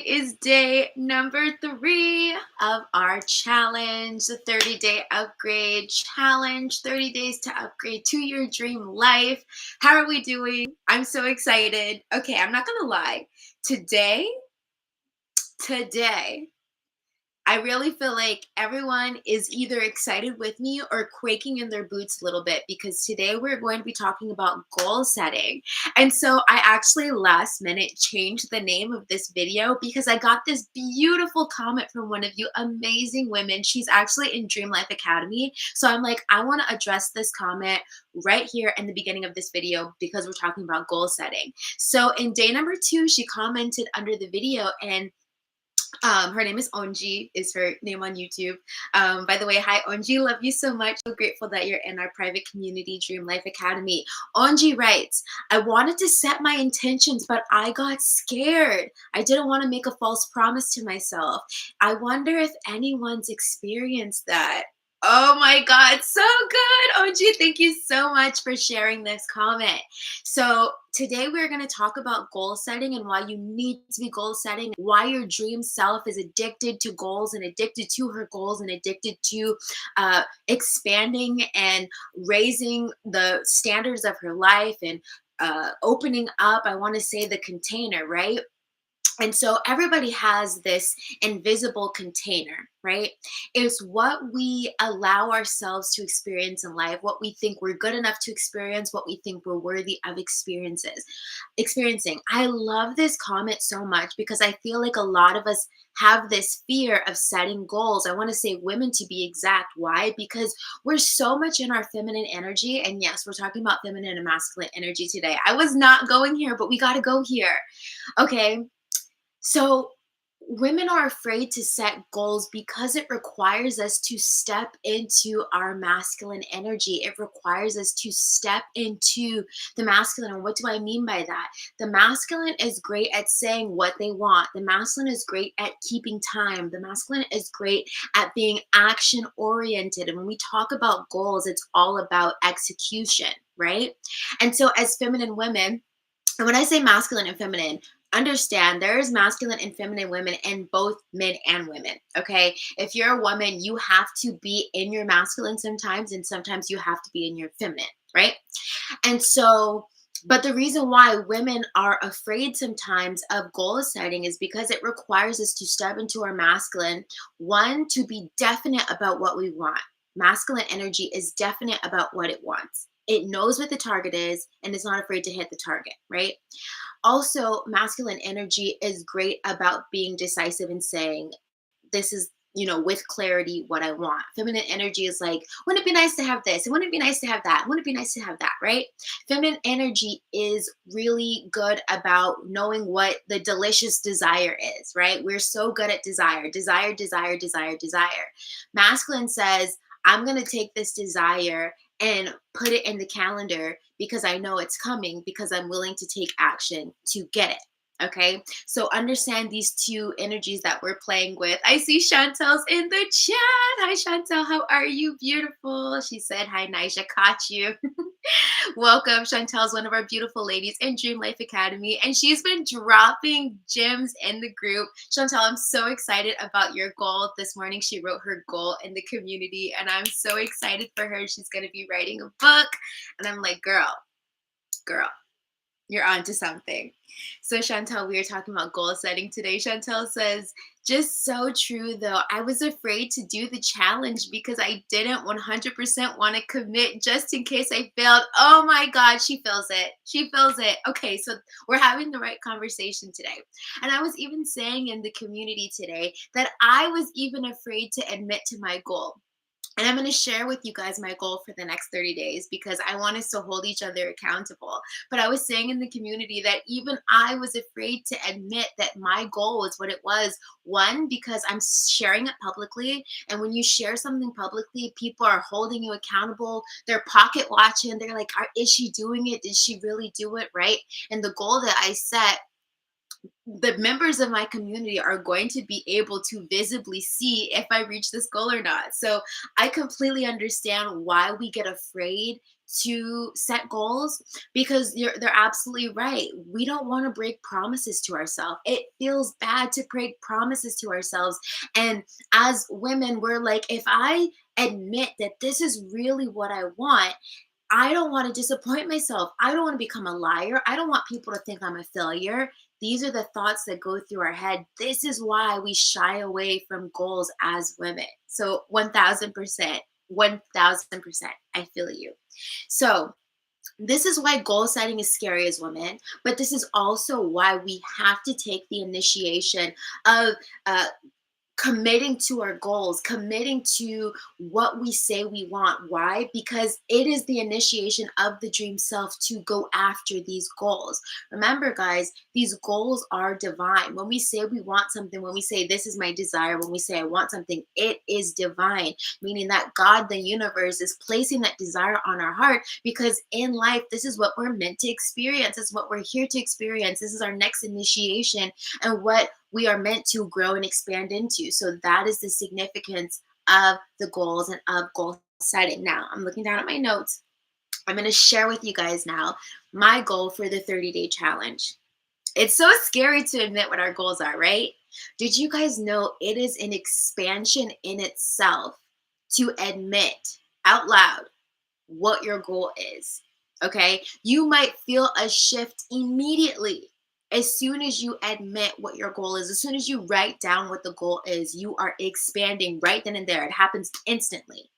is day number 3 of our challenge, the 30-day upgrade challenge, 30 days to upgrade to your dream life. How are we doing? I'm so excited. Okay, I'm not gonna lie. Today, I really feel like everyone is either excited with me or quaking in their boots a little bit because today we're going to be talking about goal setting. And so I actually last minute changed the name of this video because I got this beautiful comment from one of you amazing women. She's actually in Dream Life Academy. So I'm like, I want to address this comment right here in the beginning of this video because we're talking about goal setting. So in day number 2, she commented under the video and her name is Onji, is her name on YouTube. By the way, hi Onji, love you so much. So grateful that you're in our private community, Dream Life Academy. Onji writes, I wanted to set my intentions, but I got scared. I didn't want to make a false promise to myself. I wonder if anyone's experienced that. Oh my God, so good. Onji, thank you so much for sharing this comment. So today we're going to talk about goal setting and why you need to be goal setting, why your dream self is addicted to goals and addicted to her goals and addicted to expanding and raising the standards of her life and opening up, I want to say, the container, right? And so everybody has this invisible container, right? It's what we allow ourselves to experience in life, what we think we're good enough to experience, what we think we're worthy of experiencing. I love this comment so much because I feel like a lot of us have this fear of setting goals. I want to say women to be exact. Why? Because we're so much in our feminine energy. And yes, we're talking about feminine and masculine energy today. I was not going here, but we got to go here. Okay. So women are afraid to set goals because it requires us to step into our masculine energy. It requires us to step into the masculine. And what do I mean by that? The masculine is great at saying what they want. The masculine is great at keeping time. The masculine is great at being action oriented. And when we talk about goals, it's all about execution, right? And so as feminine women, and when I say masculine and feminine, understand there is masculine and feminine women in both men and women. Okay. If you're a woman, you have to be in your masculine sometimes, and sometimes you have to be in your feminine, right? And so, but the reason why women are afraid sometimes of goal setting is because it requires us to step into our masculine, one, to be definite about what we want. Masculine energy is definite about what it wants. It knows what the target is and is not afraid to hit the target, right? Also, masculine energy is great about being decisive and saying, this is, with clarity what I want. Feminine energy is like, wouldn't it be nice to have this? And wouldn't it be nice to have that? Wouldn't it be nice to have that, right? Feminine energy is really good about knowing what the delicious desire is, right? We're so good at desire, desire, desire, desire, desire. Masculine says, I'm going to take this desire and put it in the calendar because I know it's coming because I'm willing to take action to get it. Okay, so understand these two energies that we're playing with. I see Chantel's in the chat. Hi, Chantel. How are you? Beautiful. She said, hi, Nija. Caught you. Welcome. Chantel's one of our beautiful ladies in Dream Life Academy, and she's been dropping gems in the group. Chantel, I'm so excited about your goal. This morning, she wrote her goal in the community, and I'm so excited for her. She's going to be writing a book, and I'm like, girl, you're on to something. So Chantel, we are talking about goal setting today. Chantel says, just so true though. I was afraid to do the challenge because I didn't 100% want to commit just in case I failed. Oh my God, she feels it. She feels it. Okay, so we're having the right conversation today. And I was even saying in the community today that I was even afraid to admit to my goal. And I'm going to share with you guys my goal for the next 30 days because I want us to hold each other accountable. But I was saying in the community that even I was afraid to admit that my goal was what it was. One, because I'm sharing it publicly. And when you share something publicly, people are holding you accountable. They're pocket watching. They're like, is she doing it? Did she really do it? Right? And the goal that I set the members of my community are going to be able to visibly see if I reach this goal or not. So I completely understand why we get afraid to set goals, because they're absolutely right. We don't want to break promises to ourselves. It feels bad to break promises to ourselves. And as women, we're like, if I admit that this is really what I want, I don't want to disappoint myself. I don't want to become a liar. I don't want people to think I'm a failure. These are the thoughts that go through our head. This is why we shy away from goals as women. So 1000%, 1000%, I feel you. So this is why goal setting is scary as women, but this is also why we have to take the initiation of uh, committing to our goals, committing to what we say we want. Why? Because it is the initiation of the dream self to go after these goals. Remember, guys, these goals are divine. When we say we want something, when we say this is my desire, when we say I want something, it is divine, meaning that God, the universe, is placing that desire on our heart, because in life, this is what we're meant to experience. This is what we're here to experience. This is our next initiation and what we are meant to grow and expand into. So that is the significance of the goals and of goal setting. Now, I'm looking down at my notes. I'm going to share with you guys now my goal for the 30-day challenge. It's so scary to admit what our goals are, right? Did you guys know it is an expansion in itself to admit out loud what your goal is? Okay. You might feel a shift immediately as soon as you admit what your goal is. As soon as you write down what the goal is, you are expanding right then and there. It happens instantly.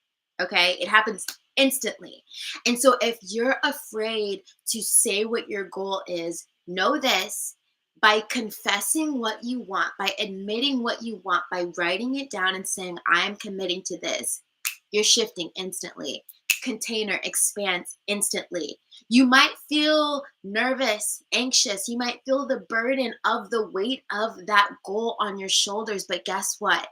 Okay. It happens instantly. And so if you're afraid to say what your goal is, know this: by confessing what you want, by admitting what you want, by writing it down and saying, I am committing to this, you're shifting instantly. Container expands instantly. You might feel nervous, anxious. You might feel the burden of the weight of that goal on your shoulders. But guess what?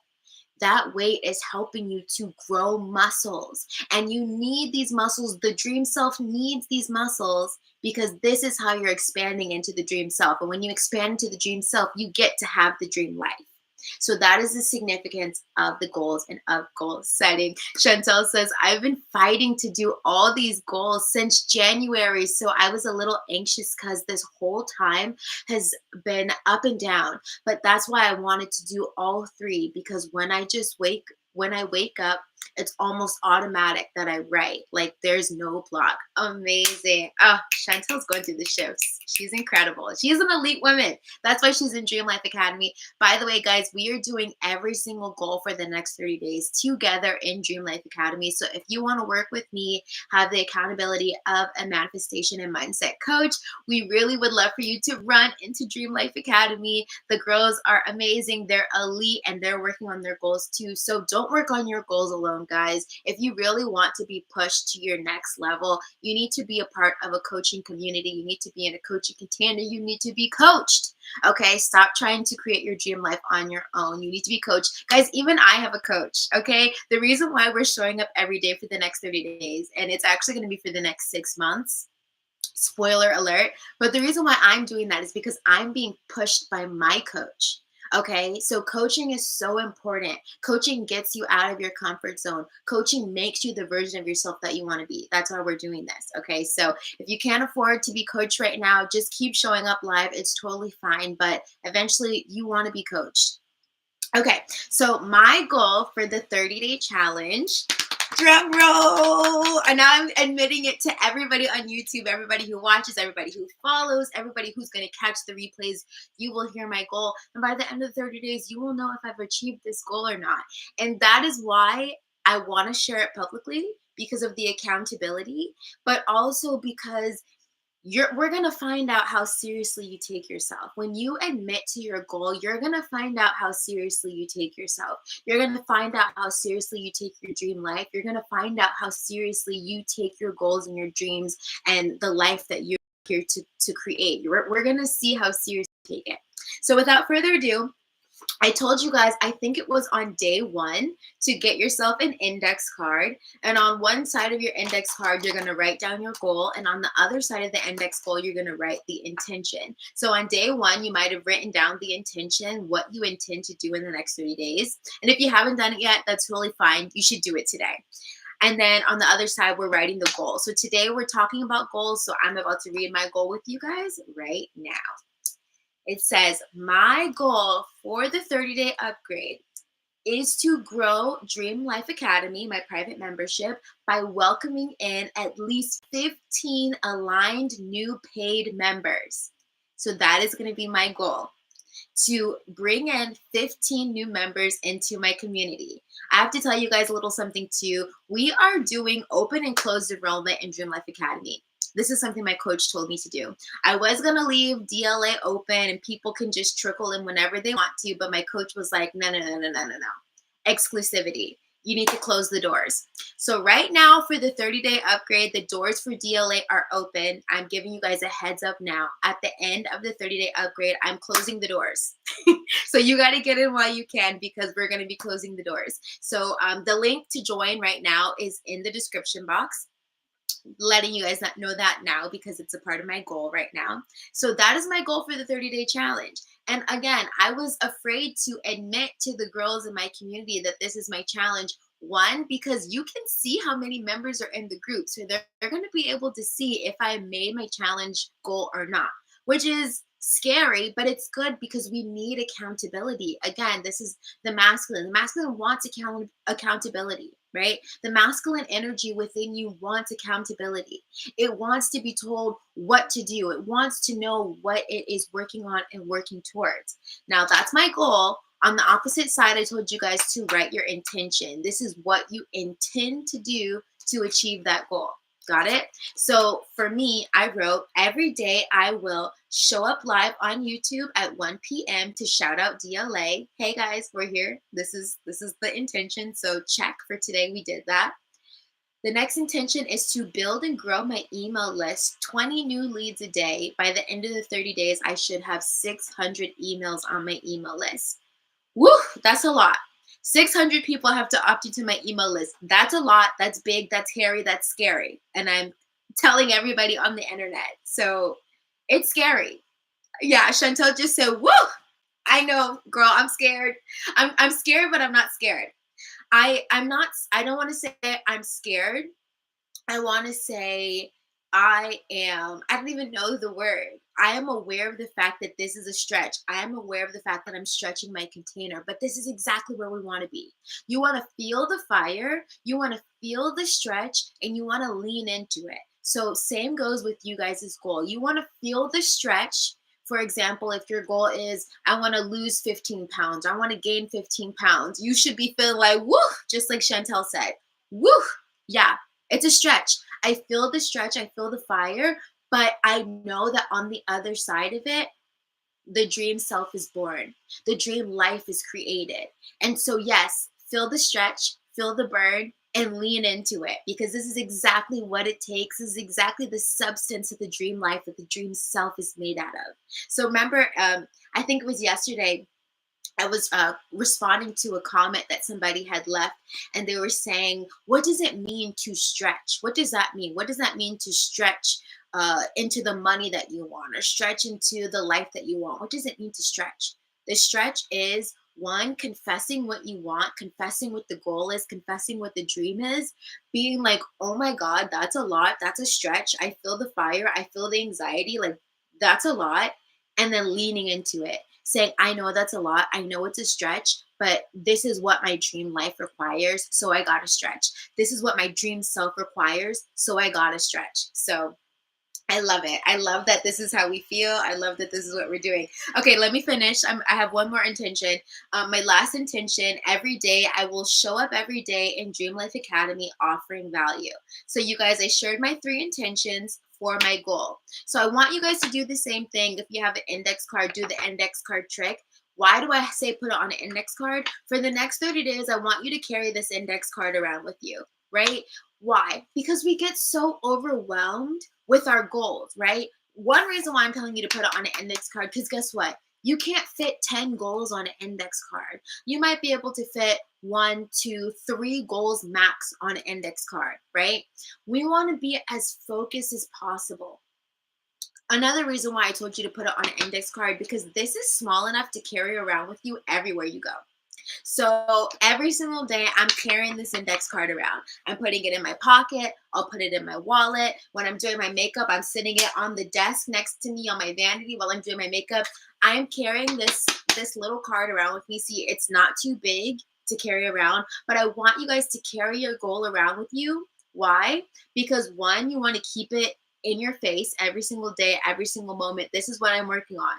That weight is helping you to grow muscles. And you need these muscles. The dream self needs these muscles, because this is how you're expanding into the dream self. And when you expand into the dream self, you get to have the dream life. So that is the significance of the goals and of goal setting. Chantel says, I've been fighting to do all these goals since January. So I was a little anxious because this whole time has been up and down. But that's why I wanted to do all three, because when I wake up, it's almost automatic that I write. Like there's no block. Amazing. Oh, Chantel's going through the shifts. She's incredible. She's an elite woman. That's why she's in Dream Life Academy. By the way, guys, we are doing every single goal for the next 30 days together in Dream Life Academy. So if you want to work with me, have the accountability of a manifestation and mindset coach, we really would love for you to run into Dream Life Academy. The girls are amazing. They're elite and they're working on their goals too. So don't work on your goals alone, guys. If you really want to be pushed to your next level, you need to be a part of a coaching community. You need to be in a coaching container. You need to be coached. Okay, stop trying to create your dream life on your own. You need to be coached. Guys, even I have a coach, okay? The reason why we're showing up every day for the next 30 days, and it's actually going to be for the next 6 months, spoiler alert, but the reason why I'm doing that is because I'm being pushed by my coach. Okay, so coaching is so important. Coaching gets you out of your comfort zone. Coaching makes you the version of yourself that you want to be. That's why we're doing this. Okay, so if you can't afford to be coached right now, just keep showing up live. It's totally fine, but eventually you want to be coached. Okay, so my goal for the 30-day challenge, drum roll, and now I'm admitting it to everybody on YouTube, everybody who watches, everybody who follows, everybody who's going to catch the replays. You will hear my goal, and by the end of the 30 days, you will know if I've achieved this goal or not. And that is why I want to share it publicly, because of the accountability, but also because we're going to find out how seriously you take yourself. When you admit to your goal, you're going to find out how seriously you take yourself. You're going to find out how seriously you take your dream life. You're going to find out how seriously you take your goals and your dreams and the life that you're here to create. We're going to see how serious you take it. So without further ado, I told you guys, I think it was on day one, to get yourself an index card. And on one side of your index card, you're going to write down your goal. And on the other side of the index goal, you're going to write the intention. So on day one, you might have written down the intention, what you intend to do in the next 30 days. And if you haven't done it yet, that's totally fine. You should do it today. And then on the other side, we're writing the goal. So today we're talking about goals. So I'm about to read my goal with you guys right now. It says, my goal for the 30-day upgrade is to grow Dream Life Academy, my private membership, by welcoming in at least 15 aligned new paid members. So that is going to be my goal, to bring in 15 new members into my community. I have to tell you guys a little something too. We are doing open and closed enrollment in Dream Life Academy. This is something my coach told me to do. I was going to leave DLA open and people can just trickle in whenever they want to, but my coach was like, no. Exclusivity. You need to close the doors. So right now for the 30-day upgrade, the doors for DLA are open. I'm giving you guys a heads up now. At the end of the 30-day upgrade, I'm closing the doors. So you got to get in while you can, because we're going to be closing the doors. So the link to join right now is in the description box. Letting you guys know that now, because it's a part of my goal right now. So that is my goal for the 30-day challenge. And again, I was afraid to admit to the girls in my community that this is my challenge. One, because you can see how many members are in the group. So they're going to be able to see if I made my challenge goal or not, which is scary, but it's good because we need accountability. Again, this is the masculine. The masculine wants accountability, right? The masculine energy within you wants accountability. It wants to be told what to do. It wants to know what it is working on and working towards. Now, that's my goal. On the opposite side, I told you guys to write your intention. This is what you intend to do to achieve that goal. Got it? So for me, I wrote, every day I will show up live on YouTube at 1 p.m. to shout out DLA. Hey guys, we're here. This is the intention. So check for today. We did that. The next intention is to build and grow my email list, 20 new leads a day. By the end of the 30 days, I should have 600 emails on my email list. Woo, that's a lot. 600 people have to opt into my email list. That's a lot. That's big. That's hairy. That's scary. And I'm telling everybody on the internet. So it's scary. Yeah, Chantel just said, woo, I know, girl, I'm scared. I'm scared, but I'm not scared. I don't want to say I'm scared. I want to say I don't even know the word. I am aware of the fact that this is a stretch. I am aware of the fact that I'm stretching my container, but this is exactly where we want to be. You want to feel the fire, you want to feel the stretch, and you want to lean into it. So same goes with you guys' goal. You want to feel the stretch. For example, if your goal is, I want to lose 15 pounds, I want to gain 15 pounds, you should be feeling like, woo, just like Chantel said, woo, yeah. It's a stretch. I feel the stretch. I feel the fire, but I know that on the other side of it, the dream self is born. The dream life is created. And so, yes, feel the stretch, feel the burn, and lean into it, because this is exactly what it takes. This is exactly the substance of the dream life that the dream self is made out of. So remember, I think it was yesterday, I was responding to a comment that somebody had left, and they were saying, what does it mean to stretch? What does that mean? What does that mean to stretch into the money that you want, or stretch into the life that you want? What does it mean to stretch? The stretch is, one, confessing what you want, confessing what the goal is, confessing what the dream is, being like, oh my God, that's a lot. That's a stretch. I feel the fire. I feel the anxiety. Like, that's a lot. And then leaning into it, saying, I know that's a lot. I know it's a stretch, but this is what my dream life requires. So I got to stretch. This is what my dream self requires. So I got to stretch. So I love it. I love that this is how we feel. I love that this is what we're doing. Okay, let me finish. I have one more intention. My last intention, every day I will show up every day in Dream Life Academy offering value. So you guys, I shared my 3 intentions for my goal. So I want you guys to do the same thing. If you have an index card, do the index card trick. Why do I say put it on an index card? For the next 30 days, I want you to carry this index card around with you, right? Why? Because we get so overwhelmed with our goals, right? One reason why I'm telling you to put it on an index card, because guess what? You can't fit 10 goals on an index card. You might be able to fit one, two, three goals max on an index card, right? We want to be as focused as possible. Another reason why I told you to put it on an index card, because this is small enough to carry around with you everywhere you go. So every single day, I'm carrying this index card around. I'm putting it in my pocket. I'll put it in my wallet. When I'm doing my makeup, I'm sitting it on the desk next to me on my vanity while I'm doing my makeup. I'm carrying this little card around with me. See, it's not too big to carry around, but I want you guys to carry your goal around with you. Why? Because one, you want to keep it in your face every single day, every single moment. This is what I'm working on.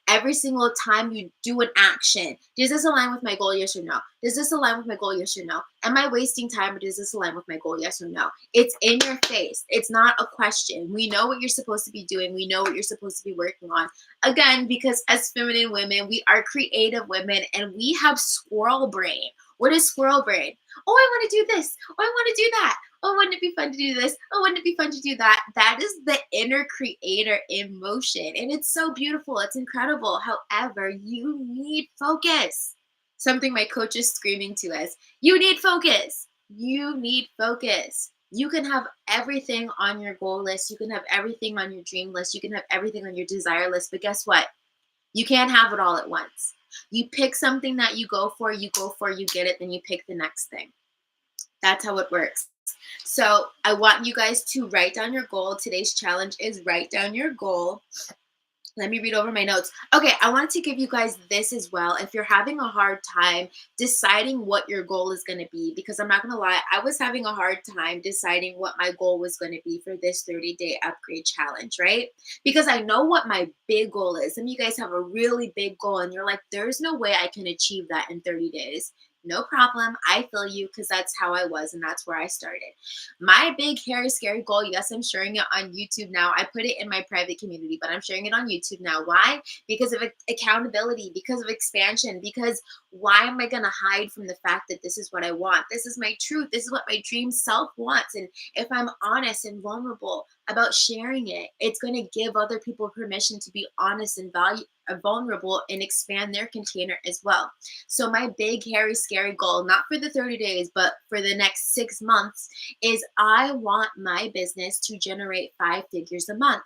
Every single time you do an action, does this align with my goal? Yes or no? Does this align with my goal? Yes or no? Am I wasting time, or does this align with my goal? Yes or no? It's in your face. It's not a question. We know what you're supposed to be doing. We know what you're supposed to be working on. Again, because as feminine women, we are creative women and we have squirrel brain. What is squirrel brain? Oh, I want to do this. Oh, I want to do that. Oh, wouldn't it be fun to do this? Oh, wouldn't it be fun to do that? That is the inner creator in motion. And it's so beautiful. It's incredible. However, you need focus. Something my coach is screaming to us. You need focus. You need focus. You can have everything on your goal list. You can have everything on your dream list. You can have everything on your desire list. But guess what? You can't have it all at once. You pick something that you go for, you get it, then you pick the next thing. That's how it works. So I want you guys to write down your goal. Today's challenge is write down your goal. Let me read over my notes. Okay, I wanted to give you guys this as well. If you're having a hard time deciding what your goal is going to be, because I'm not going to lie, I was having a hard time deciding what my goal was going to be for this 30-day upgrade challenge, right? Because I know what my big goal is. Some of you guys have a really big goal and you're like, there's no way I can achieve that in 30 days. No problem. I feel you, because that's how I was and that's where I started. My big, hairy, scary goal, yes, I'm sharing it on YouTube now. I put it in my private community, but I'm sharing it on YouTube now. Why? Because of accountability, because of expansion, because why am I going to hide from the fact that this is what I want? This is my truth. This is what my dream self wants. And if I'm honest and vulnerable about sharing it, it's going to give other people permission to be honest and vulnerable and expand their container as well. So my big, hairy, scary goal, not for the 30 days, but for the next 6 months, is I want my business to generate 5 figures a month.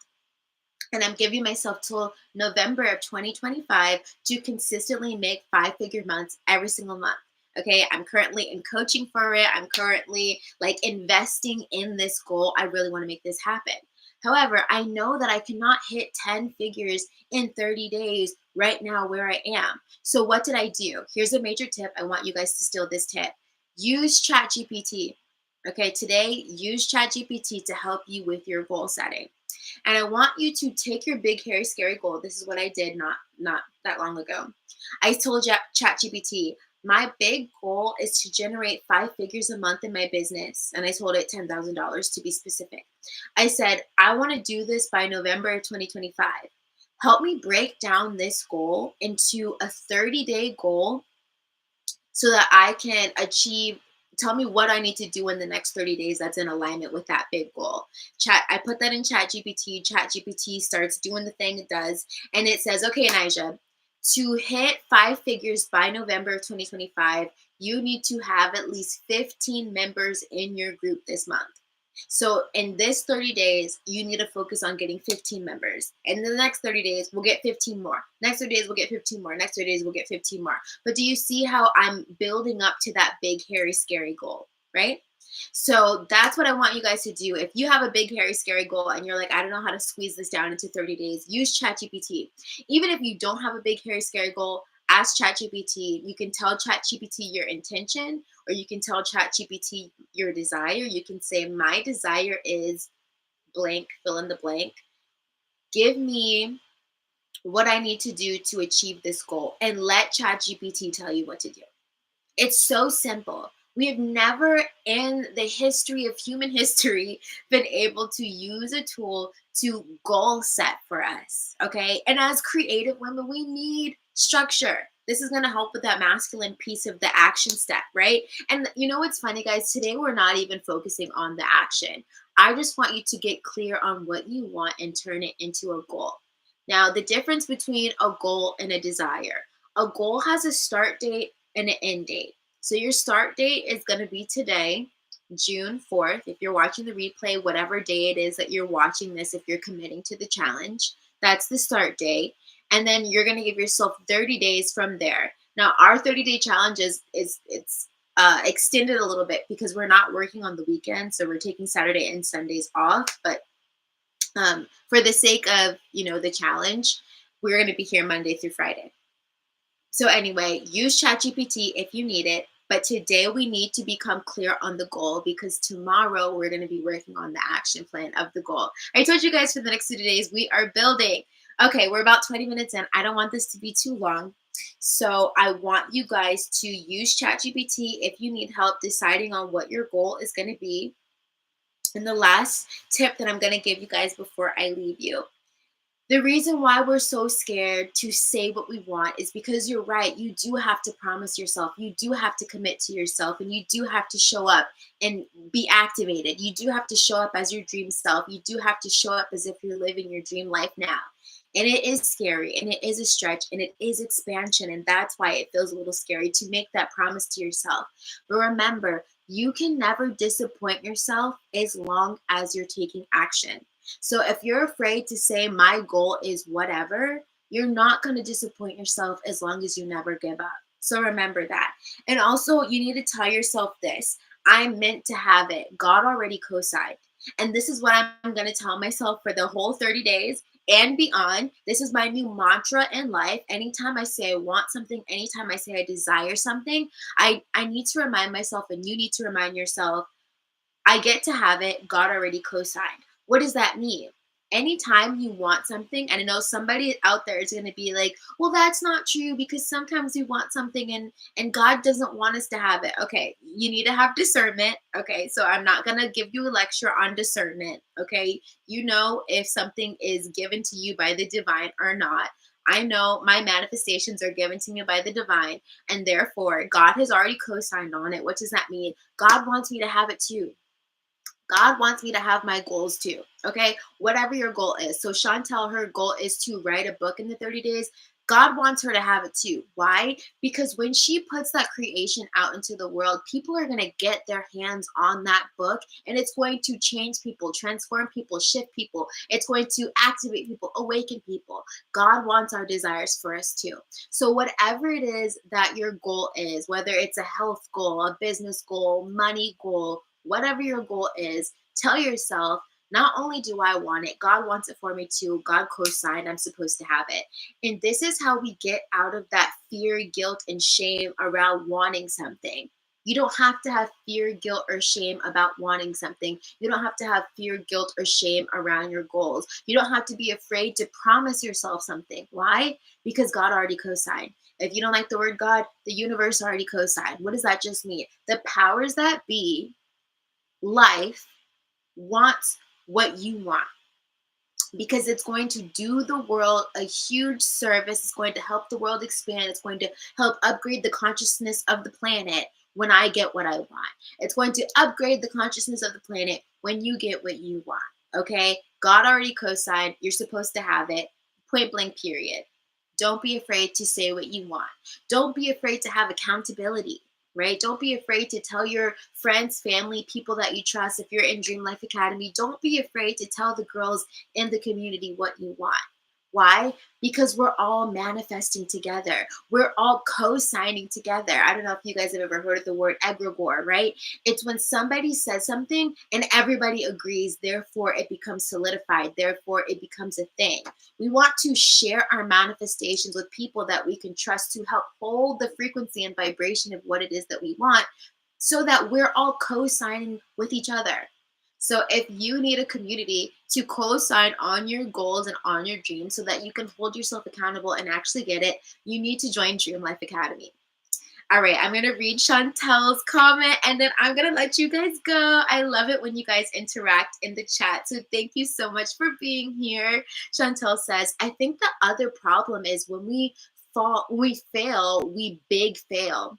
And I'm giving myself till November of 2025 to consistently make 5-figure months every single month. Okay, I'm currently in coaching for it. I'm currently like investing in this goal. I really want to make this happen. However, I know that I cannot hit 10 figures in 30 days right now where I am. So what did I do? Here's a major tip. I want you guys to steal this tip. Use ChatGPT. Okay, today use ChatGPT to help you with your goal setting. And I want you to take your big, hairy, scary goal. This is what I did not that long ago. I told ChatGPT, my big goal is to generate 5 figures a month in my business. And I told it $10,000 to be specific. I said, I want to do this by November of 2025. Help me break down this goal into a 30-day goal so that I can achieve. Tell me what I need to do in the next 30 days that's in alignment with that big goal. I put that in ChatGPT. ChatGPT starts doing the thing it does. And it says, okay, Nija, to hit 5 figures by November of 2025, you need to have at least 15 members in your group this month. So in this 30 days, you need to focus on getting 15 members. And in the next 30 days, we'll get 15 more. Next 30 days, we'll get 15 more. Next 30 days, we'll get 15 more. But do you see how I'm building up to that big, hairy, scary goal, right? So that's what I want you guys to do. If you have a big, hairy, scary goal and you're like, I don't know how to squeeze this down into 30 days, use ChatGPT. Even if you don't have a big, hairy, scary goal, ask ChatGPT. You can tell ChatGPT your intention, or you can tell ChatGPT your desire. You can say, my desire is blank, fill in the blank. Give me what I need to do to achieve this goal, and let ChatGPT tell you what to do. It's so simple. We have never in the history of human history been able to use a tool to goal set for us, okay? And as creative women, we need structure. This is going to help with that masculine piece of the action step, right? And you know what's funny, guys? Today we're not even focusing on the action. I just want you to get clear on what you want and turn it into a goal. Now, the difference between a goal and a desire, a goal has a start date and an end date. So your start date is going to be today, June 4th. If you're watching the replay, whatever day it is that you're watching this, if you're committing to the challenge, that's the start date. And then you're going to give yourself 30 days from there. Now, our 30-day challenge is it's extended a little bit because we're not working on the weekend. So we're taking Saturday and Sundays off. But for the sake of, the challenge, we're going to be here Monday through Friday. So anyway, use ChatGPT if you need it. But today we need to become clear on the goal because tomorrow we're going to be working on the action plan of the goal. I told you guys for the next 2 days we are building. Okay, we're about 20 minutes in. I don't want this to be too long. So I want you guys to use ChatGPT if you need help deciding on what your goal is going to be. And the last tip that I'm going to give you guys before I leave you. The reason why we're so scared to say what we want is because you're right. You do have to promise yourself. You do have to commit to yourself. And you do have to show up and be activated. You do have to show up as your dream self. You do have to show up as if you're living your dream life now. And it is scary and it is a stretch and it is expansion. And that's why it feels a little scary to make that promise to yourself. But remember, you can never disappoint yourself as long as you're taking action. So if you're afraid to say my goal is whatever, you're not going to disappoint yourself as long as you never give up. So remember that. And also you need to tell yourself this. I'm meant to have it. God already co-signed. And this is what I'm going to tell myself for the whole 30 days and beyond. This is my new mantra in life. Anytime I say I want something, anytime I say I desire something, I need to remind myself, and you need to remind yourself, I get to have it. God already co-signed. What does that mean? Anytime you want something, and I know somebody out there is going to be like, well, that's not true because sometimes we want something and God doesn't want us to have it. Okay, you need to have discernment. Okay, so I'm not going to give you a lecture on discernment. Okay, you know if something is given to you by the divine or not. I know my manifestations are given to me by the divine, and therefore God has already co-signed on it. What does that mean? God wants me to have it too. God wants me to have my goals too. Okay. Whatever your goal is. So Chantel, her goal is to write a book in the 30 days. God wants her to have it too. Why? Because when she puts that creation out into the world, people are going to get their hands on that book and it's going to change people, transform people, shift people. It's going to activate people, awaken people. God wants our desires for us too. So whatever it is that your goal is, whether it's a health goal, a business goal, money goal, whatever your goal is, tell yourself, not only do I want it, God wants it for me too. God co-signed, I'm supposed to have it. And this is how we get out of that fear, guilt, and shame around wanting something. You don't have to have fear, guilt, or shame about wanting something. You don't have to have fear, guilt, or shame around your goals. You don't have to be afraid to promise yourself something. Why? Because God already co-signed. If you don't like the word God, the universe already co-signed. What does that just mean? The powers that be, life, wants what you want because it's going to do the world a huge service. It's going to help the world expand. It's going to help upgrade the consciousness of the planet when I get what I want. It's going to upgrade the consciousness of the planet when you get what you want. Okay? God already co-signed. You're supposed to have it. Point blank, period. Don't be afraid to say what you want. Don't be afraid to have accountability, right? Don't be afraid to tell your friends, family, people that you trust. If you're in Dream Life Academy, don't be afraid to tell the girls in the community what you want. Why? Because we're all manifesting together. We're all co-signing together. I don't know if you guys have ever heard of the word egregore, right? It's when somebody says something and everybody agrees, therefore it becomes solidified, therefore it becomes a thing. We want to share our manifestations with people that we can trust to help hold the frequency and vibration of what it is that we want so that we're all co-signing with each other. So if you need a community to co-sign on your goals and on your dreams so that you can hold yourself accountable and actually get it, you need to join Dream Life Academy. All right, I'm going to read Chantel's comment and then I'm going to let you guys go. I love it when you guys interact in the chat. So thank you so much for being here. Chantel says, I think the other problem is when we fail, we big fail.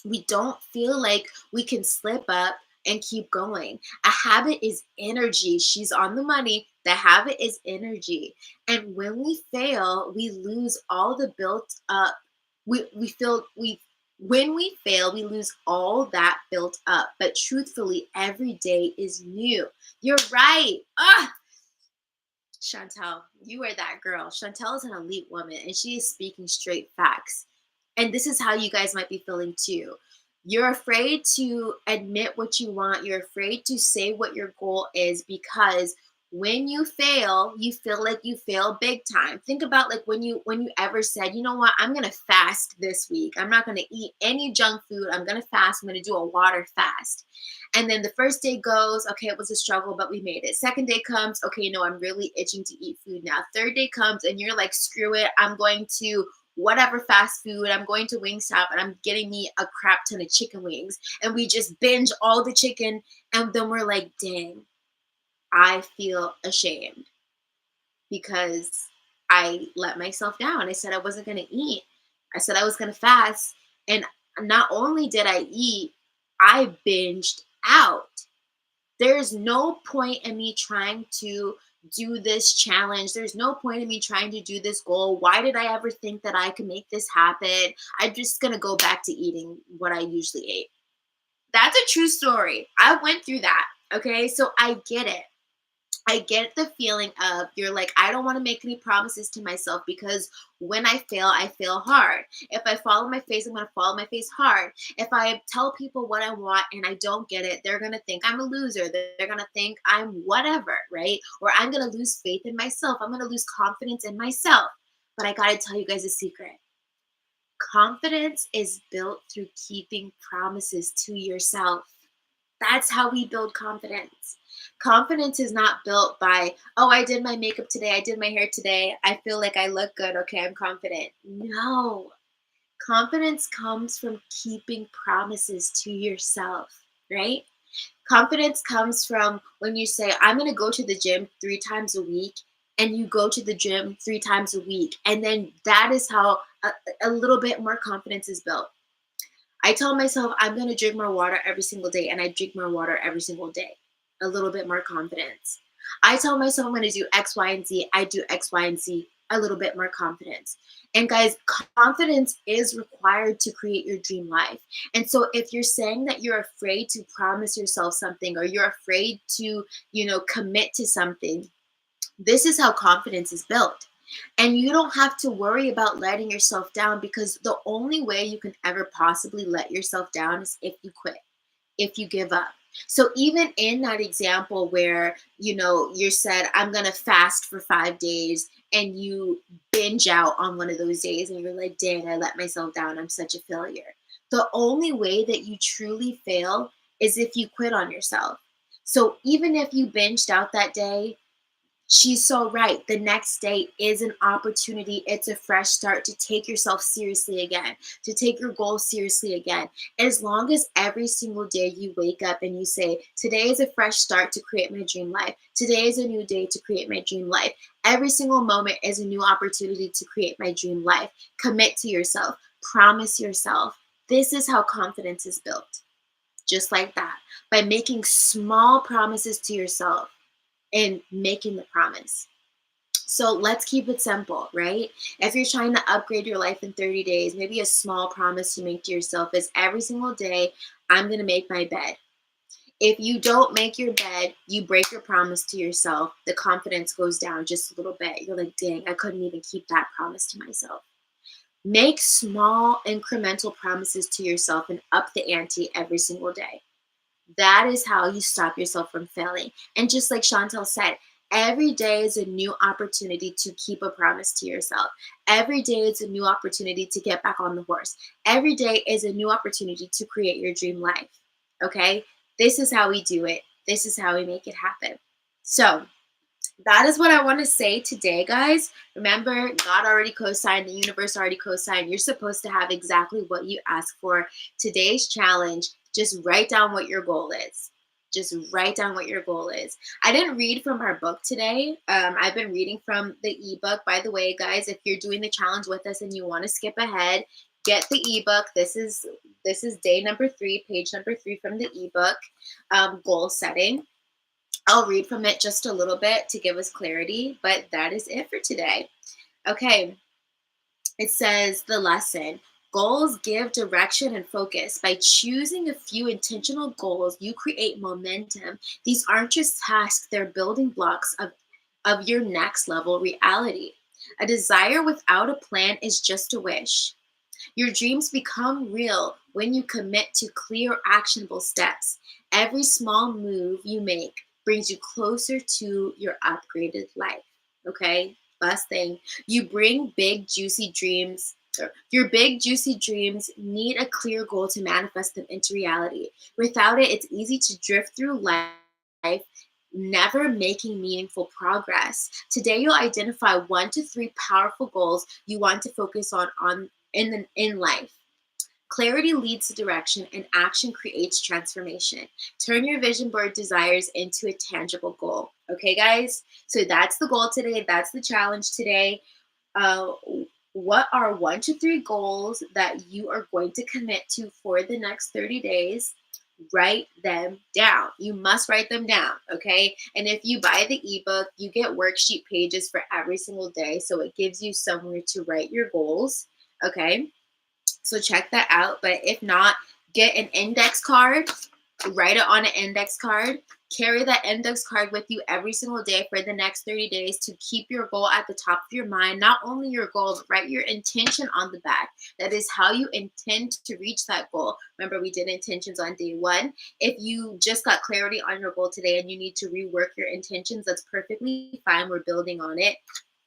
We don't feel like we can slip up and keep going. A habit is energy. She's on the money. The habit is energy. And when we fail, we lose all the built up. We feel we When we fail, we lose all that built up. But truthfully, every day is new. You're right. Ah, Chantel, you are that girl. Chantel is an elite woman and she is speaking straight facts. And this is how you guys might be feeling too. You're afraid to admit what you want. You're afraid to say what your goal is because when you fail, you feel like you fail big time. Think about like when you ever said, you know what, I'm gonna fast this week. I'm not gonna eat any junk food. I'm gonna fast. I'm gonna do a water fast. And then the first day goes, okay, it was a struggle, but we made it. Second day comes, okay, no, I'm really itching to eat food now. Third day comes, and you're like, screw it. I'm going to whatever fast food. I'm going to Wingstop and I'm getting me a crap ton of chicken wings. And we just binge all the chicken. And then we're like, dang, I feel ashamed because I let myself down. I said I wasn't going to eat. I said I was going to fast. And not only did I eat, I binged out. There's no point in me trying to do this challenge. There's no point in me trying to do this goal. Why did I ever think that I could make this happen? I'm just going to go back to eating what I usually ate. That's a true story. I went through that. Okay. So I get it. I get the feeling of you're like, I don't want to make any promises to myself because when I fail hard. If I follow my face, I'm going to follow my face hard. If I tell people what I want and I don't get it, they're going to think I'm a loser. They're going to think I'm whatever, right? Or I'm going to lose faith in myself. I'm going to lose confidence in myself. But I got to tell you guys a secret. Confidence is built through keeping promises to yourself. That's how we build confidence. Confidence is not built by, oh, I did my makeup today. I did my hair today. I feel like I look good. Okay, I'm confident. No. Confidence comes from keeping promises to yourself, right? Confidence comes from when you say, I'm going to go to the gym 3 times a week, and you go to the gym 3 times a week. And then that is how a little bit more confidence is built. I tell myself I'm going to drink more water every single day, and I drink more water every single day. A little bit more confidence. I tell myself I'm going to do X, Y, and Z. I do X, Y, and Z. A little bit more confidence. And guys, confidence is required to create your dream life. And so if you're saying that you're afraid to promise yourself something or you're afraid to, commit to something, this is how confidence is built. And you don't have to worry about letting yourself down because the only way you can ever possibly let yourself down is if you quit, if you give up. So even in that example where, you said, I'm going to fast for 5 days and you binge out on one of those days and you're like, dang, I let myself down. I'm such a failure. The only way that you truly fail is if you quit on yourself. So even if you binged out that day, she's so right. The next day is an opportunity. It's a fresh start to take yourself seriously again, to take your goals seriously again. As long as every single day you wake up and you say, today is a fresh start to create my dream life. Today is a new day to create my dream life. Every single moment is a new opportunity to create my dream life. Commit to yourself. Promise yourself. This is how confidence is built. Just like that. By making small promises to yourself. And making the promise. So let's keep it simple, right? If you're trying to upgrade your life in 30 days, maybe a small promise you make to yourself is every single day, I'm going to make my bed. If you don't make your bed, you break your promise to yourself. The confidence goes down just a little bit. You're like, dang, I couldn't even keep that promise to myself. Make small incremental promises to yourself and up the ante every single day. That is how you stop yourself from failing. And just like Chantel said, every day is a new opportunity to keep a promise to yourself. Every day is a new opportunity to get back on the horse. Every day is a new opportunity to create your dream life. Okay? This is how we do it. This is how we make it happen. So that is what I want to say today, guys. Remember, God already co-signed, the universe already co-signed. You're supposed to have exactly what you ask for. Today's challenge, just write down what your goal is. Just write down what your goal is. I didn't read from our book today. I've been reading from the ebook. By the way, guys, if you're doing the challenge with us and you want to skip ahead, get the ebook. This is day number 3, page number 3 from the ebook, goal setting. I'll read from it just a little bit to give us clarity, but that is it for today. Okay, it says the lesson. Goals give direction and focus. By choosing a few intentional goals, you create momentum. These aren't just tasks, they're building blocks of your next level reality. A desire without a plan is just a wish. Your dreams become real when you commit to clear, actionable steps. Every small move you make brings you closer to your upgraded life. Okay? Last thing, you bring big, juicy dreams. Your big, juicy dreams need a clear goal to manifest them into reality. Without it, it's easy to drift through life, never making meaningful progress. Today, you'll identify 1 to 3 powerful goals you want to focus on in life. Clarity leads to direction, and action creates transformation. Turn your vision board desires into a tangible goal. Okay, guys? So that's the goal today. That's the challenge today. Uh, what are 1 to 3 goals that you are going to commit to for the next 30 days? Write them down. You must write them down, okay? And if you buy the ebook, you get worksheet pages for every single day. So it gives you somewhere to write your goals, okay? So check that out. But if not, get an index card, write it on an index card, carry that index card with you every single day for the next 30 days to keep your goal at the top of your mind. Not only your goal, but write your intention on the back. That is how you intend to reach that goal. Remember, we did intentions on day 1. If you just got clarity on your goal today and you need to rework your intentions, that's perfectly fine. We're building on it.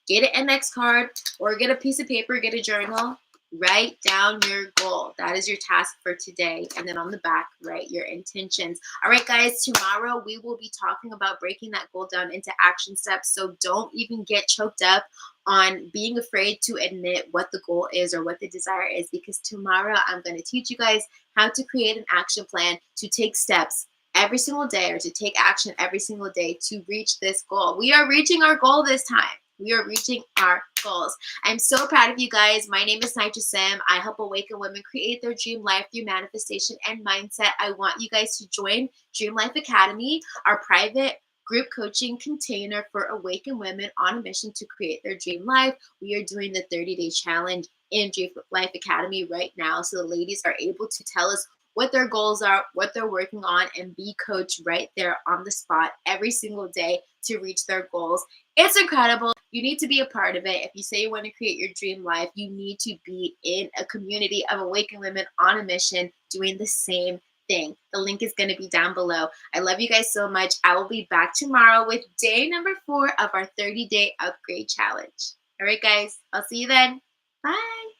Get an index card or get a piece of paper, get a journal. Write down your goal. That is your task for today. And then on the back, write your intentions. All right, guys, tomorrow we will be talking about breaking that goal down into action steps. So don't even get choked up on being afraid to admit what the goal is or what the desire is, because tomorrow I'm going to teach you guys how to create an action plan to take steps every single day or to take action every single day to reach this goal. We are reaching our goal this time. We are reaching our goals. I'm so proud of you guys. My name is Nija Sym. I help awaken women create their dream life through manifestation and mindset. I want you guys to join Dream Life Academy, our private group coaching container for awakened women on a mission to create their dream life. We are doing the 30-day challenge in Dream Life Academy right now. So the ladies are able to tell us what their goals are, what they're working on, and be coached right there on the spot every single day to reach their goals. It's incredible. You need to be a part of it. If you say you want to create your dream life, you need to be in a community of awakened women on a mission doing the same thing. The link is going to be down below. I love you guys so much. I will be back tomorrow with day number 4 of our 30-day upgrade challenge. All right, guys. I'll see you then. Bye.